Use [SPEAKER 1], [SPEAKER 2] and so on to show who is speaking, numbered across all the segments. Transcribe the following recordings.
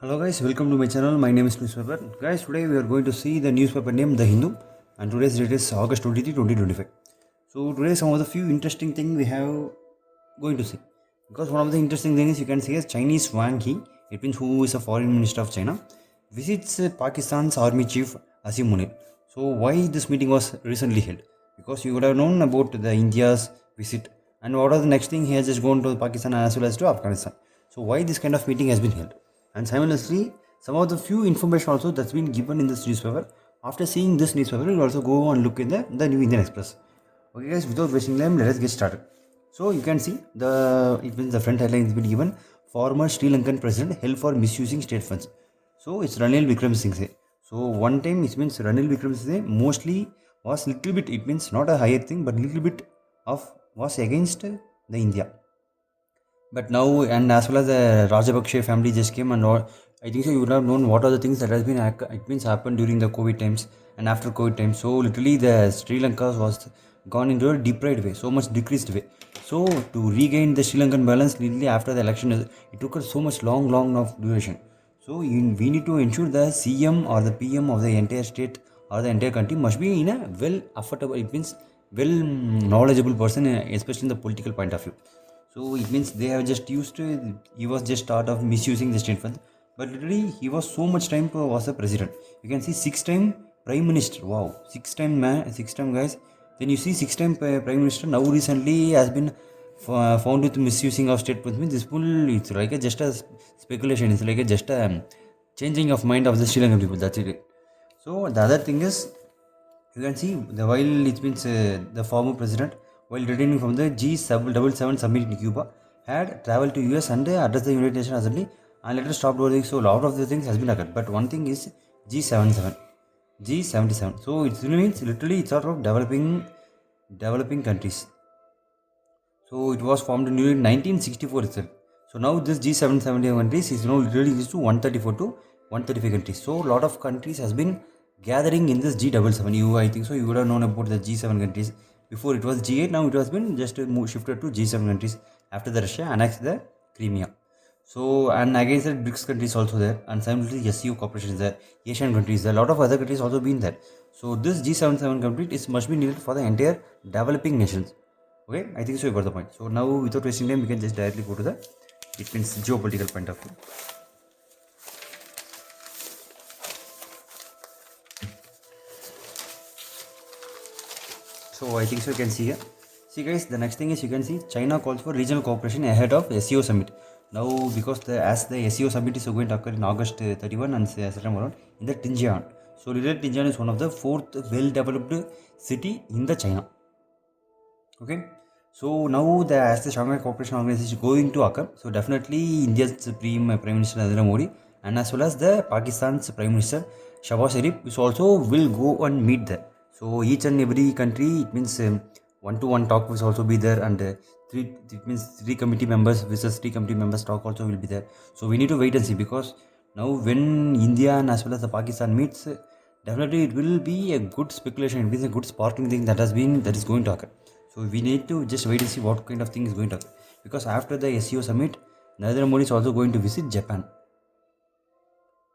[SPEAKER 1] Hello guys, welcome to my channel. My name is Newspaper. Guys, today we are going to see the newspaper named The Hindu, and today's date is August 23, 2025. So today some of the few interesting things we have going to see. Because one of the interesting things you can see is Chinese Wang He, it means who is a foreign minister of China, visits Pakistan's army chief Asim Munir. So why this meeting was recently held? Because you would have known about the India's visit, and what are the next thing he has just gone to Pakistan as well as to Afghanistan. So why this kind of meeting has been held? And simultaneously, some of the few information also that's been given in this newspaper. After seeing this newspaper, we'll also go and look in the New Indian Express. Okay guys, without wasting time, let us get started. So you can see the front headline has been given: former Sri Lankan president held for misusing state funds. So it's Ranil Wickremesinghe. So one time it means Ranil Wickremesinghe mostly was little bit, it means not a higher thing, but little bit of was against the India. But now, and as well as the Rajapaksa family just came, and all, I think so you would have known what are the things that has been it means happened during the COVID times and after COVID times. So literally the Sri Lanka was gone into a deprived way, so much decreased way. So to regain the Sri Lankan balance literally after the election, it took us so much long of duration. So we need to ensure the CM or the PM of the entire state or the entire country must be in a well affordable, it means well knowledgeable person, especially in the political point of view. So it means they have just used, he was just start of misusing the state fund. But literally he was so much time was a president. You can see 6-time prime minister. Wow, 6-time man, 6-time guys. Then you see 6-time prime minister now recently has been found with misusing of state funds. This full, it's like just a speculation. It's like just a changing of mind of the Sri Lankan people. That's it. So the other thing is, you can see while it means the former president, while returning from the G77 summit in Cuba, had traveled to US and addressed the United Nations Assembly and later stopped over there. So a lot of the things has been occurred. But one thing is G77. G77. So it means literally it's sort of developing countries. So it was formed in 1964 itself. So now this G770 countries is now literally used to 134 to 135 countries. So a lot of countries has been gathering in this G77. I think so you would have known about the G7 countries. Before it was G8, now it has been just shifted to G7 countries after the Russia annexed the Crimea. So and against that BRICS countries also there, and simultaneously SCO cooperation is there, Asian countries there, a lot of other countries also been there. So this G77 country is must be needed for the entire developing nations. Okay, I think so you got the point. So now without wasting time, we can just directly go to the, it means geopolitical point of view. So I think so you can see here. See guys, the next thing is you can see China calls for regional cooperation ahead of SCO summit. Now because as the SCO summit is going to occur in August 31 and September around in the Tinjian. So little Tinjian is one of the 4th well-developed city in the China. Okay. So now as the Shanghai Cooperation Organization is going to occur, so definitely India's Prime Minister Narendra Modi and as well as the Pakistan's Prime Minister Shahbaz Sharif also will go and meet there. So each and every country, it means one-to-one talk will also be there, and three committee members versus 3 committee members talk also will be there. So we need to wait and see, because now when India and as well as the Pakistan meets, definitely it will be a good speculation. It means a good sparking thing that is going to occur. So we need to just wait and see what kind of thing is going to occur, because after the SCO summit, Narendra Modi is also going to visit Japan.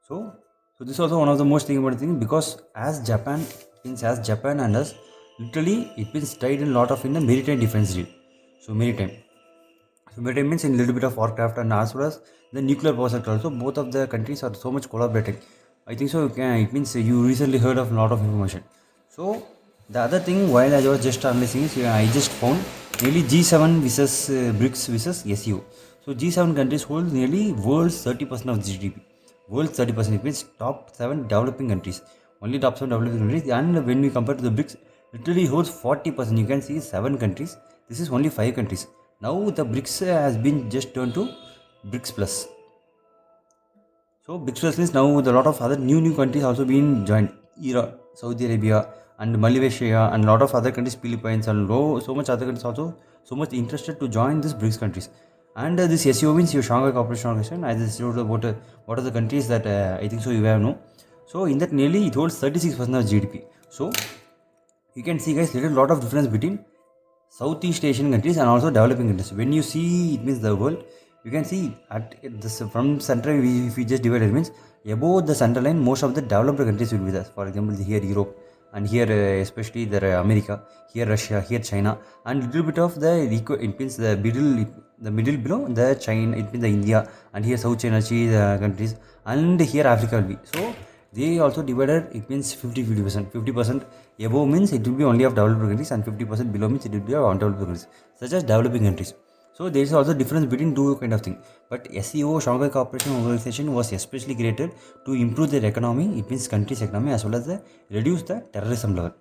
[SPEAKER 1] So this is also one of the most important things, because as Japan and us, literally it means tied in a lot of in the maritime defense deal. So maritime means in a little bit of warcraft and as well as the nuclear power sector also. Both of the countries are so much collaborating. I think so. It means you recently heard of a lot of information. So the other thing, while I was just analyzing is, I just found nearly G7 versus BRICS versus SCO. So G7 countries hold nearly world's 30% of GDP. World's 30%, it means top 7 developing countries. Only top 7 developing countries. And when we compare to the BRICS, literally holds 40%. You can see 7 countries. This is only 5 countries. Now the BRICS has been just turned to BRICS Plus. So BRICS Plus means now a lot of other new countries also been joined. Iran, Saudi Arabia, and Malaysia, and a lot of other countries, Philippines, and so much other countries also so much interested to join this BRICS countries. And this SCO means your Shanghai Cooperation Organization. I just wrote about what are the countries that I think so you have know. So in that nearly it holds 36% of GDP. So you can see guys, there is a lot of difference between Southeast Asian countries and also developing countries. When you see, it means the world, you can see at this from center, if we just divide it means above the center line, most of the developed countries will be there. For example, here Europe, and here especially the America, here Russia, here China, and little bit of the it means the middle below the China, it means the India, and here South China Sea countries, and here Africa will be. So they also divided, it means 50%. 50% above means it will be only of developed countries, and 50% below means it will be of undeveloped countries, such as developing countries. So there is also difference between two kind of thing. But SEO, Shanghai Cooperation Organization, was especially created to improve their economy, it means country's economy, as well as reduce the terrorism level.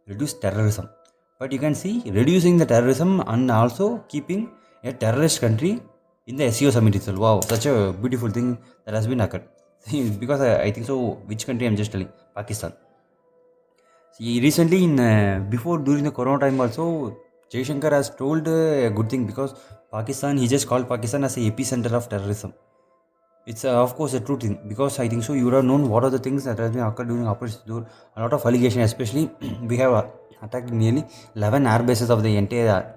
[SPEAKER 1] Reduce terrorism. But you can see reducing the terrorism and also keeping a terrorist country in the SEO summit itself. Wow, such a beautiful thing that has been occurred. Because I think so, which country I'm just telling? Pakistan. See, recently before during the corona time also, Jaishankar has told a good thing, because Pakistan, he just called Pakistan as a epicenter of terrorism. It's of course a true thing, because I think so you would have known what are the things that have been occurred during Operation Sindoor. A lot of allegations, especially we have attacked nearly 11 air bases of the entire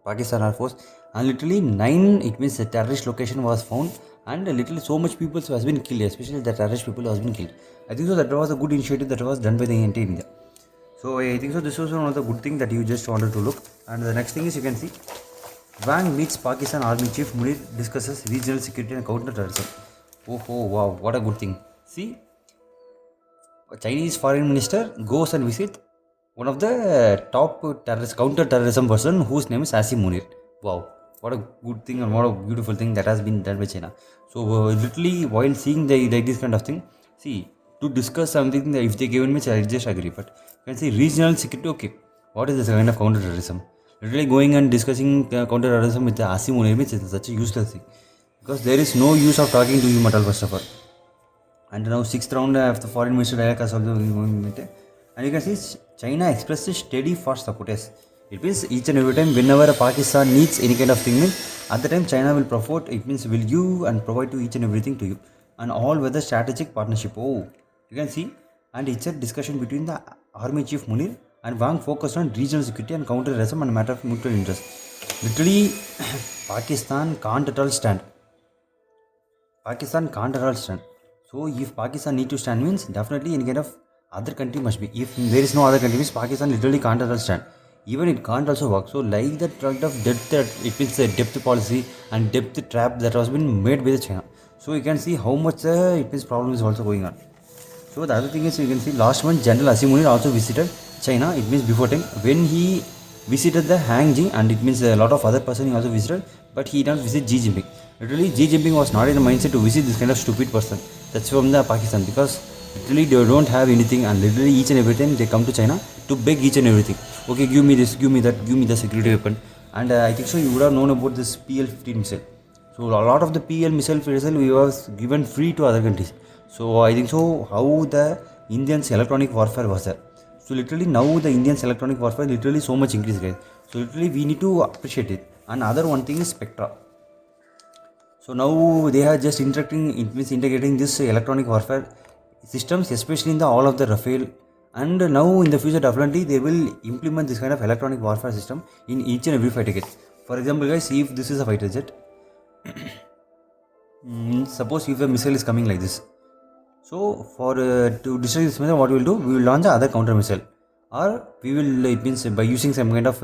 [SPEAKER 1] Pakistan Air Force, and literally 9, it means a terrorist location was found, and literally so much people has been killed, especially the terrorist people has been killed. I think so that was a good initiative that was done by the entire India. So I think so this was one of the good thing that you just wanted to look. And the next thing is, you can see Wang meets Pakistan Army Chief Munir, discusses regional security and counter-terrorism. Oh wow, what a good thing. See, a Chinese foreign minister goes and visits one of the top counter-terrorism person whose name is Asim Munir. Wow, what a good thing and what a beautiful thing that has been done by China. So literally while seeing this kind of thing, see, to discuss something that if they given me, I just agree. But you can see regional security, okay, what is this kind of counter-terrorism? Literally going and discussing counter-terrorism with the Asim Munir means it's such a useless thing, because there is no use of talking to him at all, first of all. And now 6th round of the foreign minister dialogue has also been going with it. And you can see China expresses steady fast support. Yes, it means each and every time whenever Pakistan needs any kind of thing, means at the time China will provide, it means will give and provide to each and everything to you, and all weather strategic partnership. Oh, you can see, and it's a discussion between the Army Chief Munir and Wang, focused on regional security and counter-terrorism and matter of mutual interest. Literally, Pakistan can't at all stand. Pakistan can't at all stand. So if Pakistan need to stand, means definitely any kind of other country must be. If there is no other country, means Pakistan literally can't at all stand. Even it can't also work. So like that kind of depth, it means the depth policy and depth trap that has been made by the China. So you can see how much it means problem is also going on. So the other thing is, you can see last month General Asim Munir also visited China. It means before time when he visited the Hangzhou, and it means a lot of other person he also visited, but he did not visit Xi Jinping. Literally Xi Jinping was not in the mindset to visit this kind of stupid person. That's from the Pakistan, because literally they don't have anything, and literally each and every time they come to China to beg each and everything. Okay, give me this, give me that, give me the security weapon. And I think so you would have known about this PL-15 missile. So a lot of the PL missile was given free to other countries. So I think so how the Indians electronic warfare was there. So literally now the Indians electronic warfare literally so much increased, guys. So literally we need to appreciate it. And other one thing is Spectra. So now they are just integrating this electronic warfare systems, especially in the all of the Rafale. And now in the future definitely they will implement this kind of electronic warfare system in each and every fighter jet. For example, guys, if this is a fighter jet, suppose if a missile is coming like this. So for to destroy this missile, what we will do? We will launch another counter missile, or we will, it means by using some kind of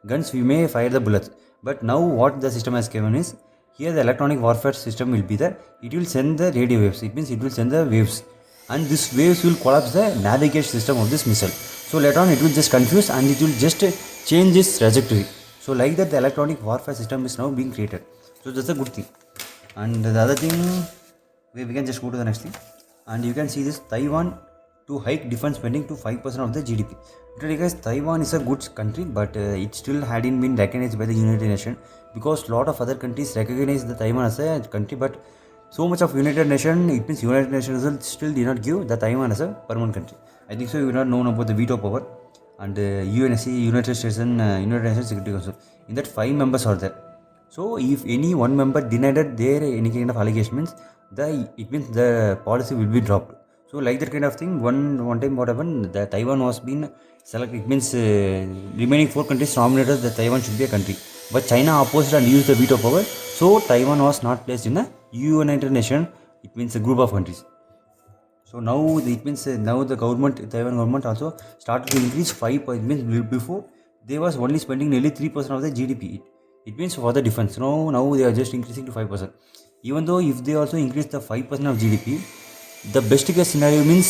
[SPEAKER 1] guns we may fire the bullets. But now what the system has given is, here the electronic warfare system will be there. It will send the radio waves. It means it will send the waves, and this waves will collapse the navigation system of this missile. So later on it will just confuse, and it will just change its trajectory. So like that the electronic warfare system is now being created. So that's a good thing. And the other thing, we can just go to the next thing. And you can see this Taiwan to hike defense spending to 5% of the GDP. Literally, guys, Taiwan is a good country, but it still hadn't been recognized by the United Nations, because lot of other countries recognize the Taiwan as a country, but so much of United Nations, it means United Nations still did not give the Taiwan as a permanent country. I think so you will not know about the veto power and UNSC, United States and United Nations Security Council. In that 5 members are there. So if any one member denied their any kind of allegation, means it means the policy will be dropped. So like that kind of thing, one time what happened, the Taiwan was been selected. It means remaining 4 countries nominated that Taiwan should be a country, but China opposed and used the veto power. So Taiwan was not placed in the United Nations. It means a group of countries. So now it means now the government, Taiwan government also started to increase 5. It means before they was only spending nearly 3% of the GDP. It means for the defense. Now they are just increasing to 5%. Even though if they also increase the 5% of GDP, the best case scenario means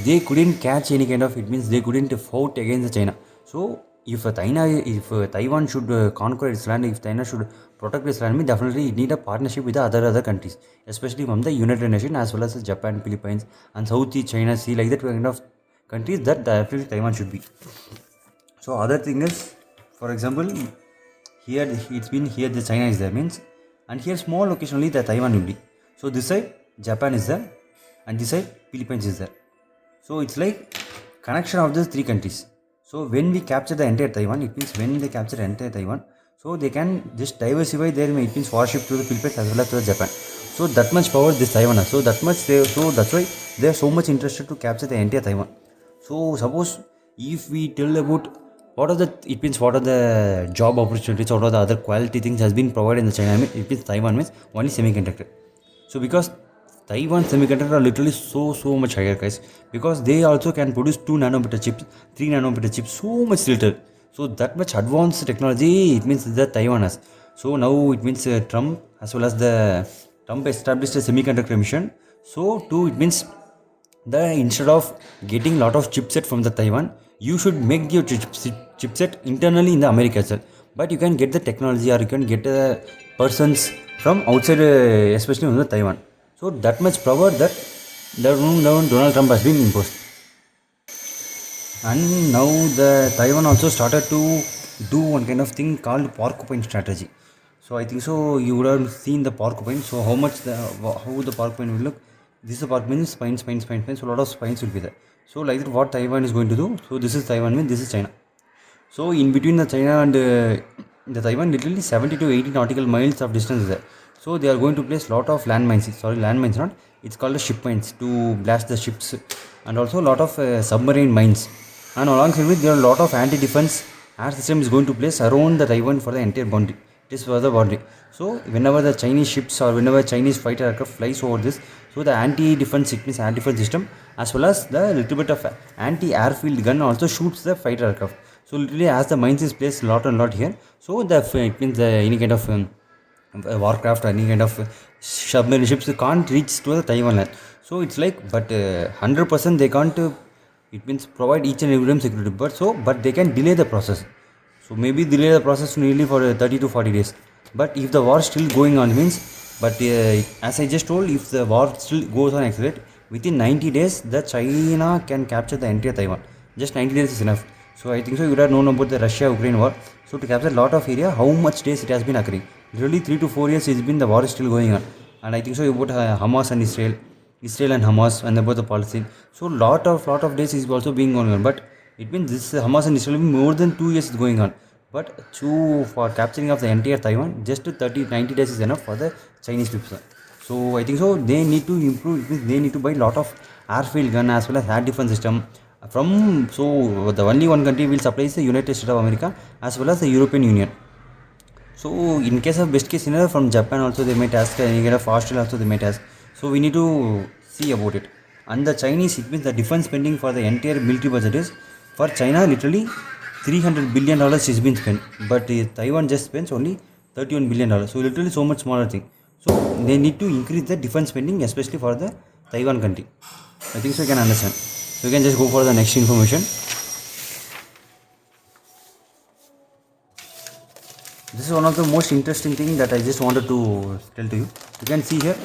[SPEAKER 1] they couldn't catch any kind of. It means they couldn't fight against the China. So if Taiwan should conquer its land, if China should protect its land, definitely it need a partnership with the other countries, especially from the United Nations as well as Japan, Philippines, and South China Sea, like that kind of countries that definitely Taiwan should be. So other thing is, for example, here it's been here the China is there means, and here small location only the Taiwan will be. So this side Japan is there, and this side Philippines is there. So it's like connection of the 3 countries. So when we capture the entire Taiwan, it means when they capture the entire Taiwan, so they can just diversify their, it means warship to the Philippines as well as to the Japan. So that much power this Taiwan has. So that much so that's why they are so much interested to capture the entire Taiwan. So suppose if we tell about what are the job opportunities, what are the other quality things has been provided in the China, it means Taiwan means only semiconductor. So because Taiwan semiconductor are literally so much higher, guys, because they also can produce 2 nanometer chips, 3 nanometer chips, so much little. So that much advanced technology, it means that Taiwan has. So now it means Trump as well as the Trump established a semiconductor mission. So too it means that instead of getting lot of chipset from the Taiwan, you should make your chipset internally in the America itself. But you can get the technology or you can get persons from outside, especially from the Taiwan. So that much power that Donald Trump has been imposed. And now the Taiwan also started to do one kind of thing called porcupine strategy. So I think so you would have seen the porcupine. So how the porcupine will look. This is the porcupine, spines. So a lot of spines will be there. So like that, what Taiwan is going to do. So this is Taiwan means this is China. So in between the China and the Taiwan, literally 70 to 80 nautical miles of distance is there. So they are going to place lot of landmines not. It's called the ship mines to blast the ships, and also a lot of submarine mines. And alongside with there are a lot of anti-defense air system is going to place around the Taiwan for the entire boundary. It is for the boundary. So whenever the Chinese ships or whenever Chinese fighter aircraft flies over this, so the anti-defense, it means anti-defense system as well as the little bit of anti-airfield gun also shoots the fighter aircraft. So literally as the mines is placed lot here, so it means any kind of warcraft or any kind of submarine ships can't reach to the Taiwan land. So it's like, but 100% they can't. It means provide each and every time security, but they can delay the process. So maybe delay the process nearly for 30 to 40 days. But if the war is still going on means, but as I just told, if the war still goes on accelerate, within 90 days, the China can capture the entire Taiwan. Just 90 days is enough. So I think so you would have known about the Russia-Ukraine war. So to capture a lot of area, how much days it has been occurring? Literally 3 to 4 years it's been the war is still going on. And I think so about Hamas and Israel and Hamas and about the Palestine. So lot of days is also being going on. But it means this Hamas and Israel more than 2 years is going on. But for capturing of the entire Taiwan, just 90 days is enough for the Chinese people. So I think so they need to improve. It means they need to buy lot of airfield gun as well as air defense system from. So the only one country will supply is the United States of America as well as the European Union. So in case of best case scenario from Japan also they might ask, any kind of Australia also they might ask. So we need to see about it. And the Chinese, it means the defense spending for the entire military budget is for China literally $300 billion is been spent, but Taiwan just spends only $31 billion. So literally so much smaller thing. So they need to increase the defense spending, especially for the Taiwan country. I think so you can understand. So you can just go for the next information. This is one of the most interesting thing that I just wanted to tell to you. You can see here,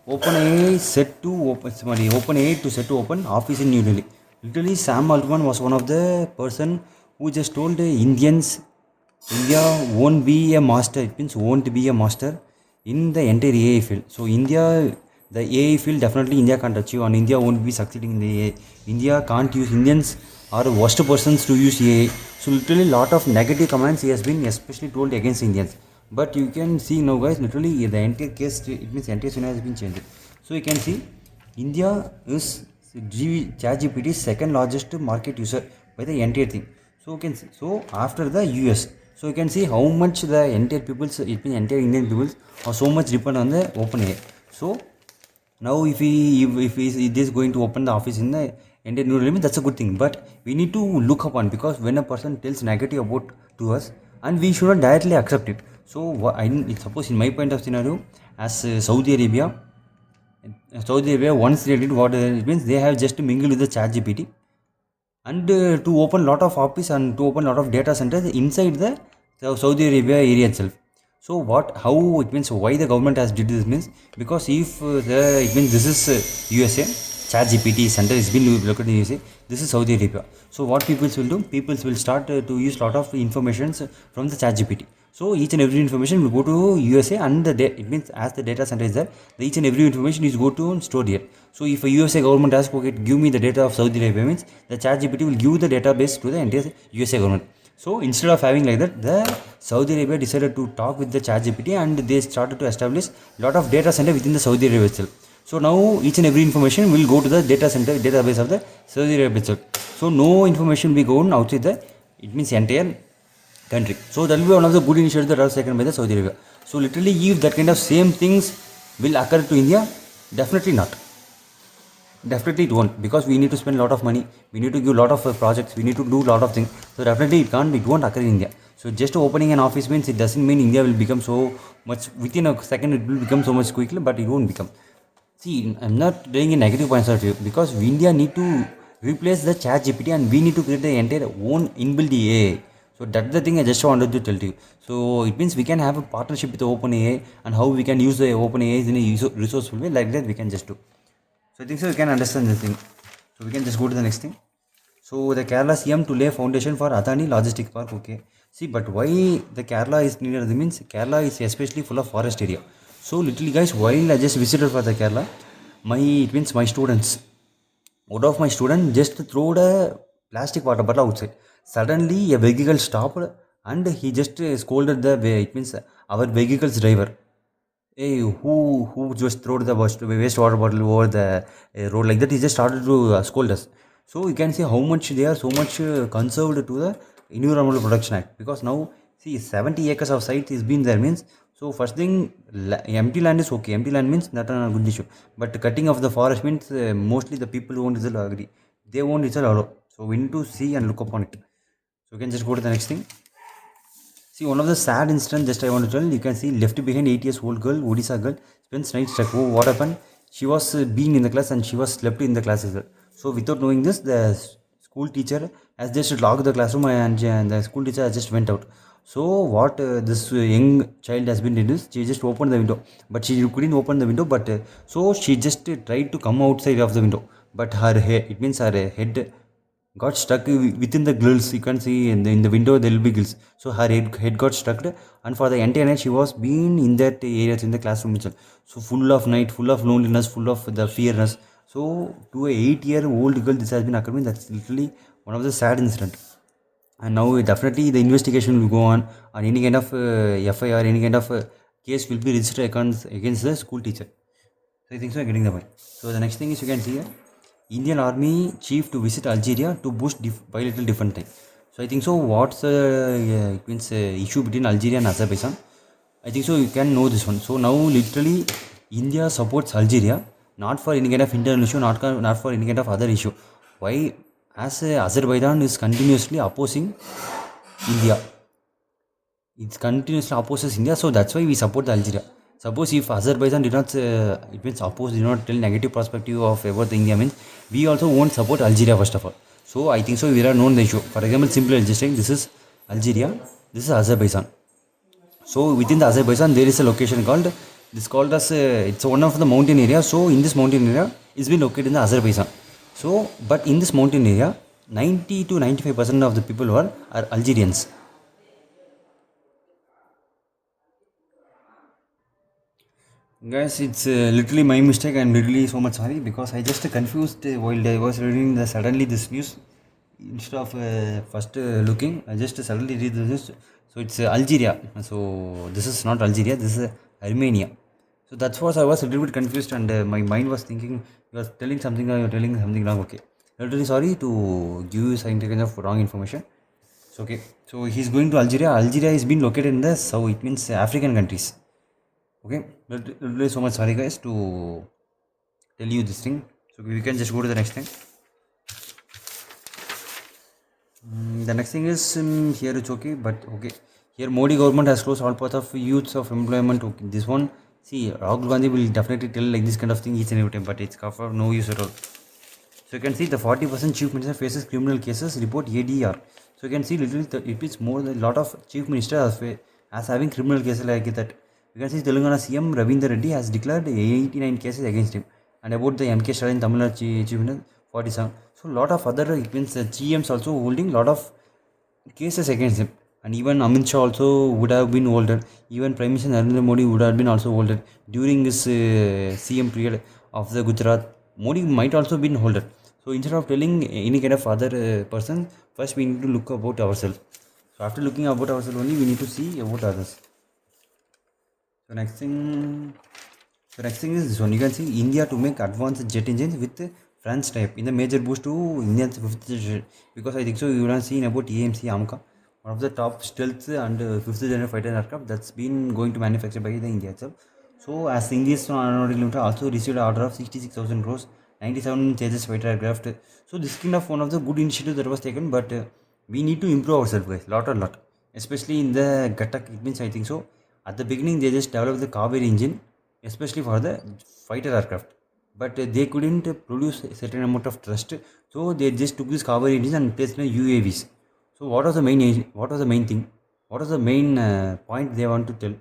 [SPEAKER 1] OpenAI to set to open office in New Delhi. Literally, Sam Altman was one of the person who just told India won't be a master. It means won't be a master in the entire AI field. So the AI field definitely India can't achieve, and India won't be succeeding in the AI. India can't use Indians or worst persons to use AI. So literally lot of negative comments he has been especially told against Indians. But you can see now, guys, literally the entire case, it means entire scenario has been changed. So you can see India is ChatGPT is second largest market user by the entire thing. So you can see, so after the US, so you can see how much the entire peoples, it means entire Indian peoples are so much depend on the OpenAI. So now if it is going to open the office in the Indian New Limit, that's a good thing. But we need to look upon, because when a person tells negative about to us, and we should not directly accept it. So suppose in my point of scenario, as Saudi Arabia, once they did what it means, they have just mingled with the ChatGPT, and to open lot of office and to open lot of data centers inside the Saudi Arabia area itself. So how it means, why the government has did this means, because if it means this is USA, ChatGPT center is been located in USA, this is Saudi Arabia. So what people will do, people will start to use lot of informations from the ChatGPT. So each and every information will go to USA, and it means as the data center is there, each and every information is go to stored here. So if a USA government asks, okay, give me the data of Saudi Arabia, means the ChatGPT will give the database to the entire USA government. So instead of having like that, the Saudi Arabia decided to talk with the ChatGPT, and they started to establish lot of data center within the Saudi Arabia itself. So now each and every information will go to the data center database of the Saudi Arabia itself. So no information will be going outside the, it means entire country. So that will be one of the good initiatives that are taken by the Saudi Arabia. So literally, if that kind of same things will occur to India, definitely not. Definitely it won't, because we need to spend a lot of money, we need to give a lot of projects, we need to do a lot of things. So definitely it won't occur in India. So just opening an office means, it doesn't mean India will become so much within a second, it will become so much quickly, but it won't become. See, I'm not doing a negative point of view, because India need to replace the chat GPT, and we need to create the entire own inbuilt AI. So that's the thing I just wanted to tell you. So it means we can have a partnership with the OpenAI, and how we can use the OpenAI in a resourceful way, like that we can just do. So I think so you can understand this thing. So we can just go to the next thing. So the Kerala CM to lay foundation for Adani Logistic Park. Okay. See, but why the Kerala is needed? That means Kerala is especially full of forest area. So literally, guys, while I just visited for the Kerala, it means my students, one of my students just threw a plastic water bottle outside. Suddenly, a vehicle stopped, and he just scolded the way. It means our vehicle's driver. Hey, who just threw the waste water bottle over the road like that? He just started to scold us. So you can see how much they are so much conserved to the Environmental Protection Act, because now see 70 acres of site is been there means. So first thing, empty land is okay. Empty land means not a good issue. But cutting of the forest means mostly the people who won't agree. They won't allow. So we need to see and look upon it. So we can just go to the next thing. See, one of the sad incidents just I want to tell, you can see left behind 8 years old girl, Odisha girl, spends night stuck. Oh, what happened? She was being in the class, and she was slept in the class as well. So without knowing this, the school teacher has just locked the classroom, and the school teacher has just went out. So what this young child has been did is, she just opened the window, but she couldn't open the window. But so she just tried to come outside of the window, but her hair, it means her head got stuck within the grills. You can see in the window there will be grills. So her head got stuck, and for the entire night she was being in that area in the classroom itself. So full of night, full of loneliness, full of the fearness. So to a 8-year-old girl, this has been occurring. That's literally one of the sad incident. And now definitely the investigation will go on any kind of FIR, any kind of case will be registered against the school teacher. So I think so, I'm getting the point. So the next thing is, you can see Indian Army chief to visit Algeria to boost bilateral defense time. So I think so. What's it means issue between Algeria and Azerbaijan? I think so. You can know this one. So now literally India supports Algeria, not for any kind of internal issue, not for any kind of other issue. Why? As Azerbaijan is continuously opposing India. It continuously opposes India, so that's why we support the Algeria. Suppose if Azerbaijan did not, it means oppose, did not tell negative perspective of about the India means, we also won't support Algeria first of all. So I think so we are known the issue. For example, simply just saying, this is Algeria, this is Azerbaijan. So within the Azerbaijan there is a location called, this called as it's one of the mountain area. So in this mountain area is been located in the Azerbaijan. So but in this mountain area, 90 to 95% of the people are Algerians. Guys, it's literally my mistake. I'm literally so much sorry, because I just confused while I was reading suddenly this news. Instead of first looking, I just suddenly read the news. So it's Algeria. So this is not Algeria. This is Armenia. So that's what I was a little bit confused, and my mind was thinking you are telling something or you're telling something wrong. Okay, really sorry to give you some kind of wrong information. So okay, so he's going to Algeria. Algeria is being located in the south. It means African countries. Okay, really so much sorry guys to tell you this thing. So we can just go to the next thing. The next thing is here it's okay, but okay. Here Modi government has closed all paths of youths of employment. Okay. This one, see, Rahul Gandhi will definitely tell like this kind of thing each and every time, but it's of no use at all. So you can see the 40% chief minister faces criminal cases, report ADR. So you can see it is more than a lot of chief ministers as having criminal cases like that. You can see Telangana CM Ravindra Reddy has declared 89 cases against him. And about the MK Stalin Tamil Nadu chief minister 47. So lot of other it means GMs also holding lot of cases against him. And even Amit Shah also would have been holded. Even Prime Minister Narendra Modi would have been also holded during this CM period of the Gujarat. Modi might also been holded. So instead of telling any kind of other person, first we need to look about ourselves. So after looking about ourselves only, we need to see about others. So next thing is this one. You can see India to make advanced jet engines with France type in the major boost to India's fifth jet. Because I think so you have seen about AMC AMCA, one of the top stealth and fifth generation fighter aircraft that's been going to manufacture by the India itself. So as India's Aeronautic Limited also received an order of 66,000 crores, 97 Tejas fighter aircraft. So this kind of one of the good initiative that was taken, but we need to improve ourselves guys, lot, especially in the Gatak. It means I think so. At the beginning, they just developed the Kaveri engine, especially for the fighter aircraft. But they couldn't produce a certain amount of thrust, so they just took this Kaveri engine and placed in UAVs. So what was the main thing? What was the main point they want to tell?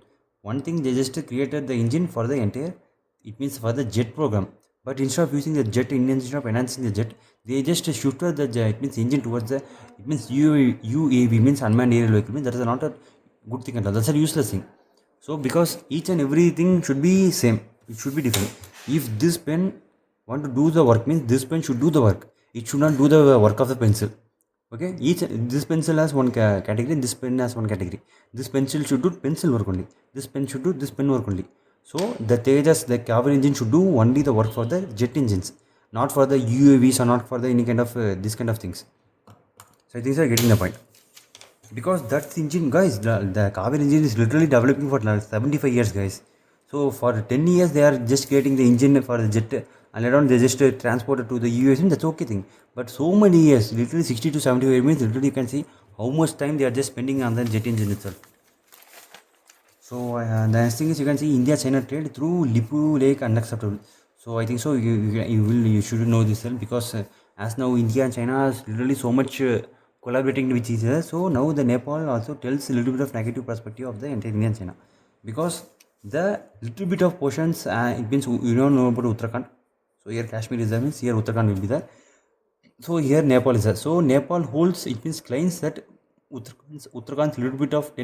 [SPEAKER 1] One thing, they just created the engine for the entire. It means for the jet program. But instead of using the jet engine, instead of enhancing the jet, they just shifted the jet. It means engine towards the. It means UAV means unmanned aerial vehicle. Means that is not a good thing at all. That's a useless thing. So because each and everything should be same, it should be different. If this pen want to do the work, means this pen should do the work. It should not do the work of the pencil. Okay, this pencil has one category, this pen has one category. This pencil should do pencil work only. This pen should do this pen work only. So the Tejas, the Cavalry engine should do only the work for the jet engines, not for the UAVs or not for the any kind of this kind of things. So I think you're getting the point. Because that engine, guys, the Kaveri engine is literally developing for 75 years, guys. So for 10 years, they are just creating the engine for the jet, and later on they just transport it to the US, and that's okay thing. But so many years, literally 60 to 75 years, means literally you can see how much time they are just spending on the jet engine itself. So the next thing is you can see India-China trade through Lipu Lake unacceptable. So I think so you should know this because as now India and China is literally so much collaborating with each other. So now the Nepal also tells a little bit of negative perspective of the entire India and China, because the little bit of portions it means you don't know about Uttarakhand. So here Kashmir is there, means here Uttarakhand will be there. So here Nepal is there. So Nepal holds, it means claims that Uttarakhand's little bit of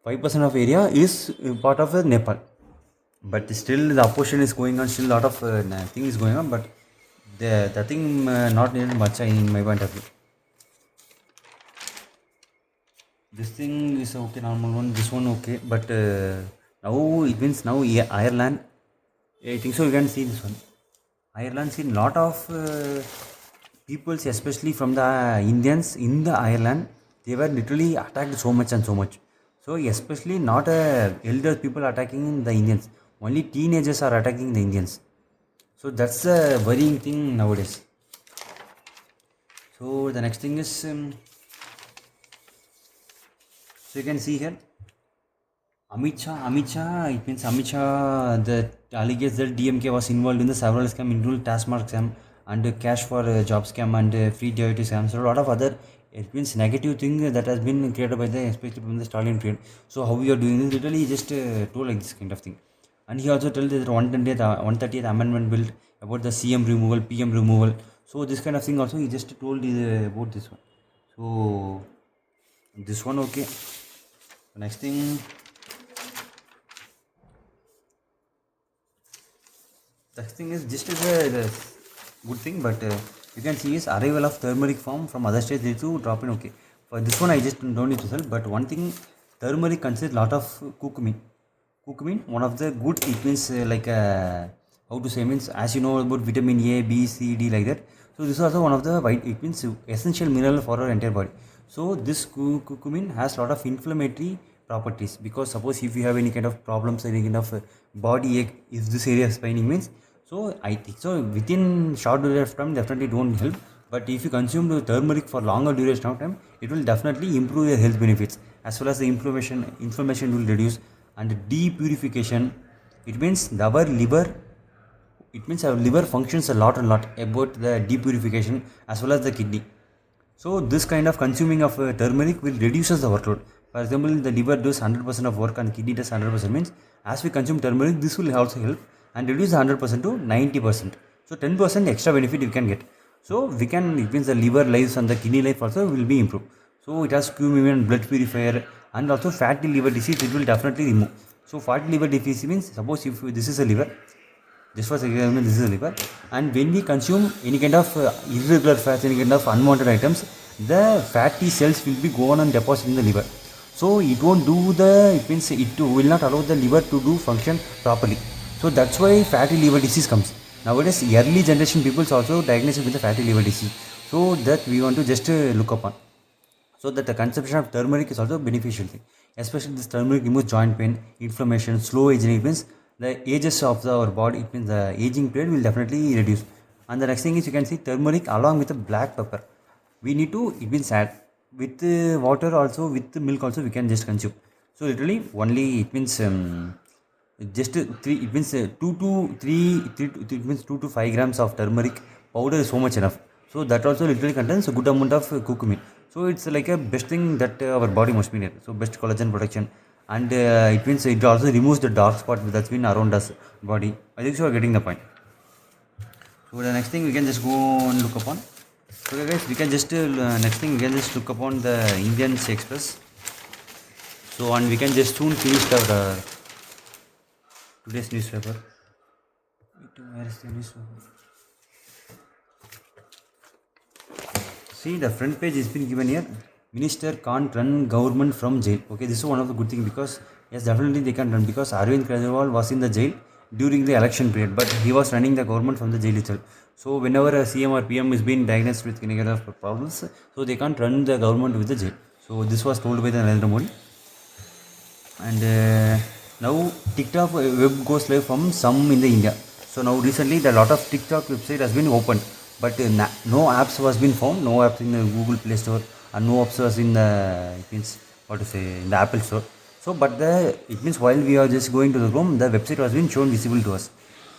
[SPEAKER 1] 5% of area is part of Nepal. But still the opposition is going on, still a lot of thing is going on, but the thing not needed much in my point of view. This thing is okay, normal one, this one okay, but now it means now Ireland, I think so you can see this one. Ireland seen lot of peoples, especially from the Indians in the Ireland, they were literally attacked so much and so much. So especially not elder people attacking the Indians, only teenagers are attacking the Indians. So that's a worrying thing nowadays. So the next thing is, so you can see here, Amit Shah, it means Amit Shah, the allegates that DMK was involved in the several scam, including taskmark scam and cash for job scam and free DIT scam. So a lot of other, it means negative thing that has been created by the, especially from the Stalin period. So how we are doing this, literally just told like this kind of thing. And he also tells that 130th amendment bill about the CM removal, PM removal. So this kind of thing also he just told about this one. So this one okay. Next thing. Next thing is just a good thing, but you can see is arrival of turmeric farm from other states due to drop in. Okay, for this one I just don't need to sell, but one thing, turmeric consists lot of curcumin, one of the good, it means how to say, means as you know about vitamin A, B, C, D, like that. So this is also one of the it means essential mineral for our entire body. So this curcumin has lot of inflammatory properties, because suppose if you have any kind of problems, any kind of body ache, if this area is paining means, so I think so within short duration of time definitely it won't help. But if you consume the turmeric for longer duration of time, it will definitely improve your health benefits, as well as the inflammation will reduce, and depurification. It means our liver, it means our liver functions a lot about the depurification, as well as the kidney. So this kind of consuming of turmeric will reduces the workload. For example, the liver does 100% of work and kidney does 100%, means as we consume turmeric, this will also help and reduce the 100% to 90%. So 10% extra benefit you can get. So we can, it means the liver lives and the kidney life also will be improved. So it has curcumin, blood purifier, and also fatty liver disease it will definitely remove. So fatty liver disease means, suppose if this is a liver, just for example, this is a liver, and when we consume any kind of irregular fats, any kind of unwanted items, the fatty cells will be gone and deposit in the liver. So it won't do the, it means it will not allow the liver to do function properly. So that's why fatty liver disease comes. Nowadays, early generation people also diagnosed with the fatty liver disease. So that we want to just look upon. So that the consumption of turmeric is also beneficial thing. Especially this turmeric removes joint pain, inflammation, slow aging. It means the ages of our body, it means the aging period will definitely reduce. And the next thing is, you can see turmeric along with the black pepper. We need to, it means add with water also, with milk also we can just consume. So literally only, it means just 3, it means 2 to 3, it means 2 to 5 grams of turmeric powder is so much enough. So that also literally contains a good amount of curcumin. So it's like a best thing that our body must be near. So best collagen production, and it means it also removes the dark spot that's been around us body. I think so you are getting the point. So the next thing we can just go and look upon. Okay guys, we can just next thing we can just look upon the Indian Express. So and we can just soon finish the today's newspaper. Where is the newspaper? See, the front page has been given here. Minister can't run government from jail. Okay, this is one of the good things, because yes, definitely they can run, because Arvind Kejriwal was in the jail during the election period, but he was running the government from the jail itself. So whenever a CM or PM is being diagnosed with any kind of problems, so they can't run the government with the jail. So this was told by the Narendra Modi. And now TikTok web goes live from some in the India. So now recently the lot of TikTok website has been opened, but no apps was been found, no apps in the Google Play Store, and no apps was in the, it means what to say, in the Apple Store. So but it means while we are just going to the Chrome, the website was been shown visible to us.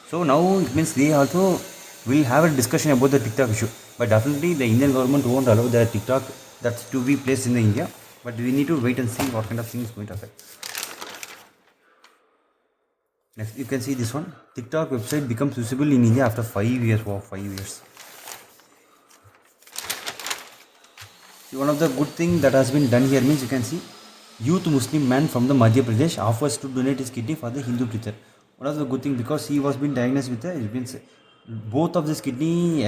[SPEAKER 1] So now it means they also will have a discussion about the TikTok issue, but definitely the Indian government won't allow the TikTok that's to be placed in the India. But we need to wait and see what kind of things is going to affect. Next, you can see this one. TikTok website becomes visible in India after 5 years. Wow, 5 years. See, one of the good thing that has been done here means, you can see youth Muslim man from the Madhya Pradesh offers to donate his kidney for the Hindu preacher. One of the good thing, because he was been diagnosed with it means both of this kidney,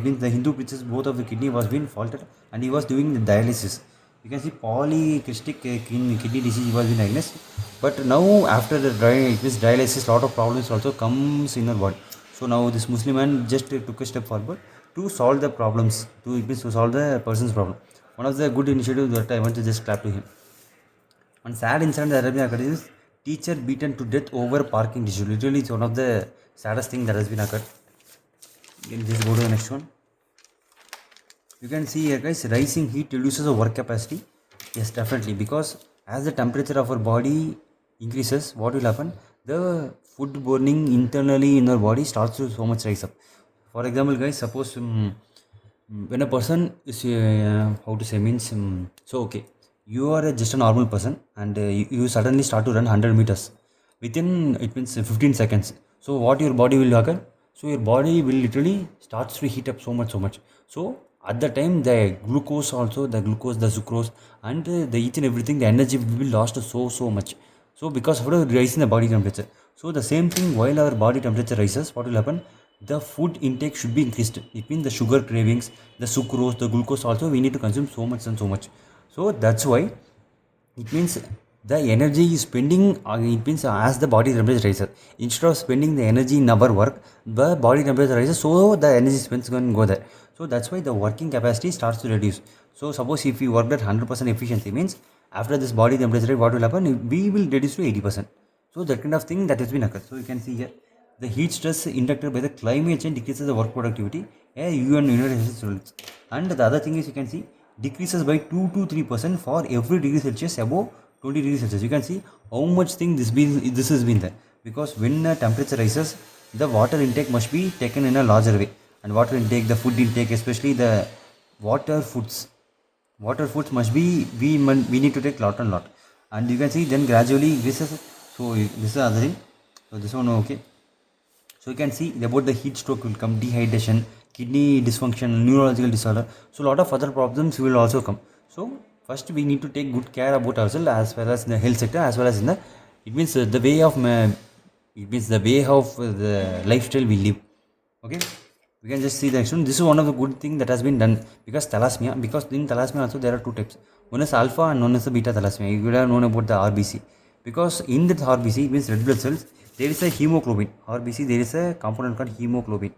[SPEAKER 1] means the Hindu preachers, both of the kidney was being faulted, and he was doing the dialysis. You can see polycystic kidney disease was being diagnosed. But now after the dialysis, lot of problems also comes in our body. So now this Muslim man just took a step forward to solve the problems, to solve the person's problem. One of the good initiatives that I want to just clap to him. One sad incident that has been occurred is teacher beaten to death over parking issue. Literally, it's one of the saddest thing that has been occurred. You can just go to the next one. You can see here guys, rising heat reduces the work capacity. Yes, definitely, because as the temperature of our body increases, what will happen? The food burning internally in our body starts to so much rise up. For example guys, suppose when a person is how to say, means so okay, you are just a normal person, and you suddenly start to run 100 meters within, it means 15 seconds. So what your body will occur? So your body will literally starts to heat up so much. So at the time, the glucose also, the sucrose, and the each and everything, the energy will be lost so much. So because of the rise in the body temperature. So the same thing, while our body temperature rises, what will happen? The food intake should be increased. It means the sugar cravings, the sucrose, the glucose also we need to consume so much. So that's why it means the energy is spending, it means as the body temperature rises. Instead of spending the energy in our work, the body temperature rises, so the energy spends going to go there. So that's why the working capacity starts to reduce. So suppose if we work at 100% efficiency, means after this body temperature, what will happen? We will reduce to 80%. So that kind of thing that has been occurred. So you can see here, the heat stress inducted by the climate change decreases the work productivity, UN United States rules. And the other thing is, you can see, decreases by 2 to 3% for every degree Celsius above 20 degrees Celsius. You can see how much thing this has been there, because when temperature rises, the water intake must be taken in a larger way, and water intake, the food intake, especially the water foods must be, we need to take lot and lot, and you can see then gradually this is, so this is other thing. So this one, okay. So you can see about the heat stroke will come, dehydration, kidney dysfunction, neurological disorder. So a lot of other problems will also come. So first we need to take good care about ourselves as well as in the health sector, as well as in the, it means the way of the lifestyle we live. Okay, we can just see the next one. This is one of the good thing that has been done, because thalassemia, because in thalassemia also there are two types. One is alpha and one is the beta thalassemia. You would have known about the RBC, because in that RBC, it means red blood cells, there is a hemoglobin. RBC, there is a component called hemoglobin.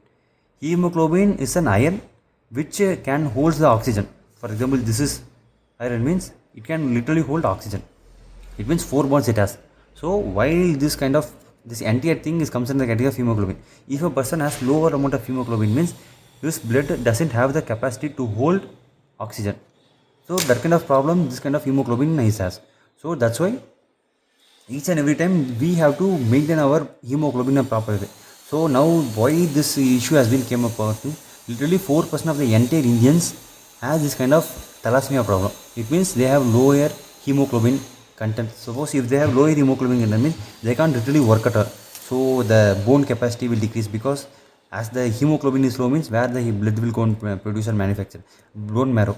[SPEAKER 1] Hemoglobin is an iron which can hold the oxygen. For example, this is iron, means it can literally hold oxygen. It means 4 bonds it has. So while this entire thing is comes in the category of hemoglobin. If a person has lower amount of hemoglobin, means his blood doesn't have the capacity to hold oxygen. So that kind of problem this kind of hemoglobin has. So that's why each and every time we have to maintain our hemoglobin in a proper way. So now why this issue has been came about, literally 4% of the entire Indians has this kind of thalassemia problem. It means they have lower hemoglobin content. Suppose if they have lower hemoglobin content, means they can't literally work at all. So the bone capacity will decrease, because as the hemoglobin is low, means where the blood will go and produce and manufacture bone marrow.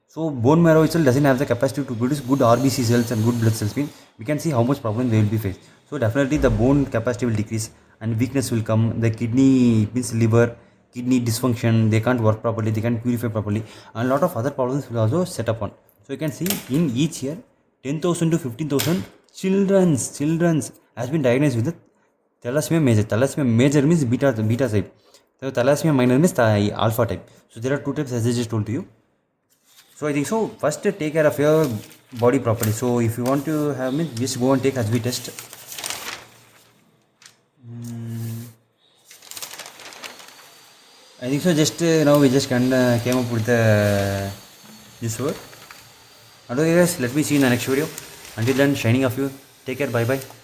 [SPEAKER 1] So bone marrow itself doesn't have the capacity to produce good RBC cells and good blood cells. Means we can see how much problem they will be faced. So definitely the bone capacity will decrease and weakness will come. The kidney, means liver, kidney dysfunction, they can't work properly, they can't purify properly, and a lot of other problems will also set upon. So you can see in each year 10,000 to 15,000 children's has been diagnosed with the thalassemia major. Thalassemia major means beta type. So thalassemia minor means the alpha type. So there are two types, as I just told to you. So I think so. First, take care of your body properly. So if you want to have, means just go and take HB test. I think so. Just now we just came up with this word. Okay guys, let me see you in the next video. Until then, shining off you. Take care. Bye bye.